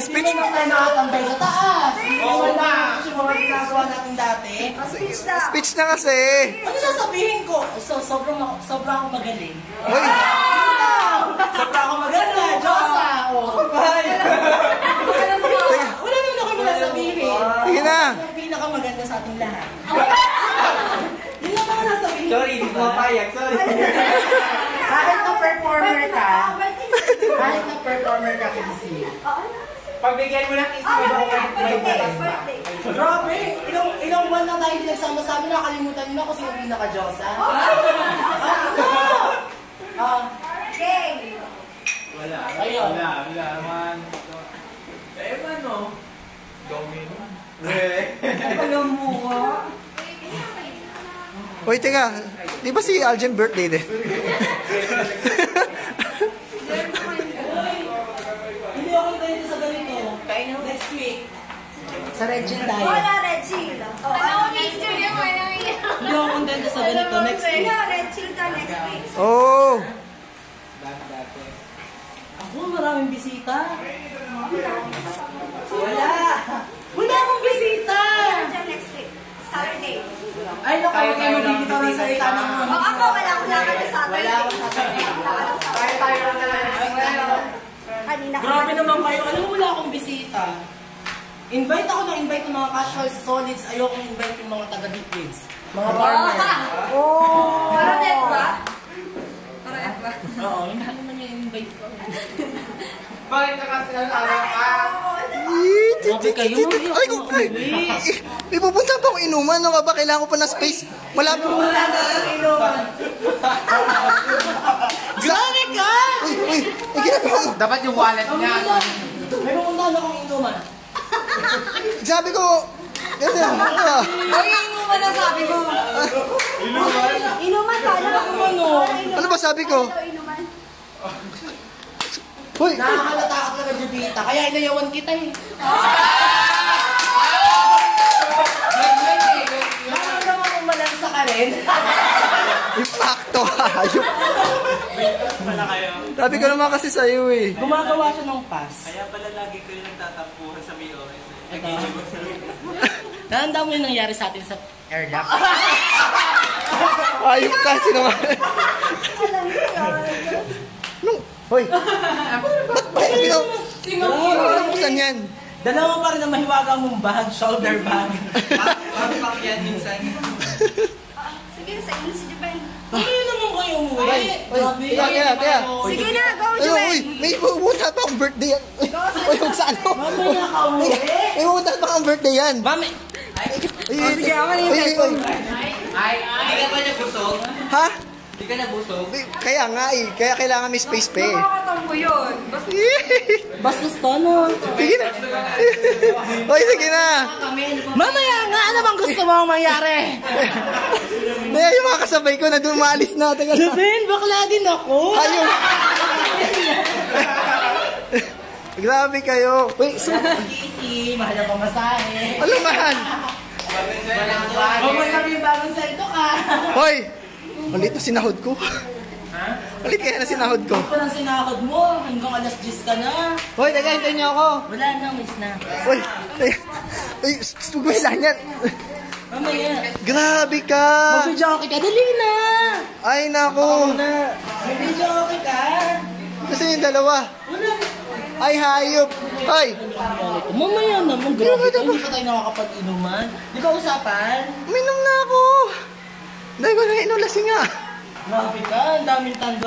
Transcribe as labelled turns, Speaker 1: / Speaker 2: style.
Speaker 1: Hindi naman tayo nakatambay sa taas. Oo na. Kasi mga ginagawa natin dati.
Speaker 2: Speech na kasi.
Speaker 1: Ano sasabihin ko? Sobrang ako magaling.
Speaker 2: Uy!
Speaker 1: Sobrang ako magaling. Diyosa! Wala naman ako nasabihin.
Speaker 2: Sige na.
Speaker 1: Ang pinakamaganda sa ating lahat. Yun lang ako nasabihin.
Speaker 3: Sorry, hindi ko mapayag. Sorry.
Speaker 1: Kahit na performer ka, kasi.
Speaker 3: Pagbigyan mo ng isip, may balas ba?
Speaker 1: Grabe! Ilang buwan na tayo nagsama-sama, nakalimutan niyo na kung sino pinaka-Diyosa.
Speaker 3: Wala.
Speaker 1: Ayun.
Speaker 3: Wala man. Ewan no. Domino.
Speaker 1: Alam mo ka?
Speaker 2: Uy, teka. Di ba si Aljen birthday din?
Speaker 1: Hindi ako pwede sa ganito. Next week. Sa Regine tayo.
Speaker 4: Wala, Regine.
Speaker 1: Hindi ako contento sa ganito. Next week.
Speaker 4: Regine ka next week.
Speaker 2: Oh!
Speaker 1: Ako, maraming bisita. Wala. Wala akong bisita.
Speaker 4: Regine next week. Saturday.
Speaker 1: Ay, naku, huwag kayo magbibitaw ng salita ng mga.
Speaker 4: Ako, wala akong lakad sa Saturday.
Speaker 1: Wala akong Saturday.
Speaker 3: Tayo lang talaga.
Speaker 4: Kanina ka.
Speaker 1: Grabe naman kayo. Alam mo, wala akong bisita. Invite ako ng invite ng mga casual sa solids. Ayokong invite yung mga taga-liquids. Mga barman.
Speaker 4: Para net ba?
Speaker 1: Oo, hindi naman yung invite ko.
Speaker 3: Bakit ka kasi nalalang ka?
Speaker 1: Grabe kayo.
Speaker 2: Ay, may pupunta pa akong inuman. Ano ka ba? Kailangan ko pa ng space. Wala pa.
Speaker 1: Wala na ang inuman. Grabe ka!
Speaker 2: Uy, ginagawa mo.
Speaker 3: Dapat yung wallet niya.
Speaker 1: May pupuntahan akong inuman.
Speaker 2: Sabi ko, gano'n.
Speaker 4: Ay, inuman na sabi ko. Inuman ka lang.
Speaker 2: Ano ba sabi ko?
Speaker 4: Inuman.
Speaker 2: Uy!
Speaker 1: Nakakalata ka talaga, Jubita. Kaya inayawan kita eh. Nakakalama kong malansa ka rin.
Speaker 2: Impacto, hayop.
Speaker 3: Pala kayo.
Speaker 2: Sabi ko naman kasi sa'yo eh.
Speaker 1: Gumagawa siya ng pass.
Speaker 3: Kaya pala lagi kayo nagtatampuhan sa may oras.
Speaker 1: Nahanda mo yung nangyari sa atin sa airlock.
Speaker 2: Hayop kasi naman. Hoy! Ba't ba yung ginawa? Ano saan yan?
Speaker 1: Dalawa pa rin na mahiwaga mong bag, shoulder bag.
Speaker 3: Bakit yan minsan?
Speaker 4: Sige, sa inyo si Japan.
Speaker 1: Ano naman kayo umuwi?
Speaker 2: Kaya.
Speaker 4: Sige na, go,
Speaker 2: Ayun,
Speaker 4: Japan.
Speaker 2: uy! May pupunta pa akong birthday yan. Uy, huwag sa ano?
Speaker 1: Mamaya ka umuwi.
Speaker 2: May pupunta pa akong birthday yan.
Speaker 1: Mami!
Speaker 2: Sige, ako na yung cellphone.
Speaker 3: Ay, hindi ka ba nabusog?
Speaker 2: Ha?
Speaker 3: Hindi ka nabusog?
Speaker 2: Kaya nga eh. Kaya kailangan may space pa eh.
Speaker 4: Nakakatampo yun.
Speaker 1: Bastos to, no?
Speaker 2: Sige na. Uy, sige na.
Speaker 1: Mamaya nga, ano bang gusto mo mangyari?
Speaker 2: Hindi, yung mga kasabay ko na doon maalis na. Tagal na.
Speaker 1: Ben, bakla din ako.
Speaker 2: Ayun. Grabe kayo. Uy,
Speaker 1: Easy, mahal ang pamasahe.
Speaker 2: ano mahal?
Speaker 1: Huwag mo sabihin bagong sento ka.
Speaker 2: Hoy! Malit na sinahod ko. Malit kaya na sinahod ko.
Speaker 1: Ito lang sinakod mo, hanggang alas 10 ka na.
Speaker 2: Hoy, tagahintay niyo ako.
Speaker 1: Wala na, miss na.
Speaker 2: Hoy, uy, stugway lang yan.
Speaker 1: Mamaya.
Speaker 2: Grabe ka.
Speaker 1: Mag-video ka, dali na.
Speaker 2: Ay, nako.
Speaker 1: Mag-video ka.
Speaker 2: Kasi yung dalawa.
Speaker 1: Wala.
Speaker 2: Ay, hayop. Hoy,
Speaker 1: Mamaya naman, grabe ka. Hindi pa tayo nakakapag-inuman. Di ba usapan?
Speaker 2: minom na ako. Dahil ko na inulasing nga.
Speaker 1: Grabe ka, ang daming tanda.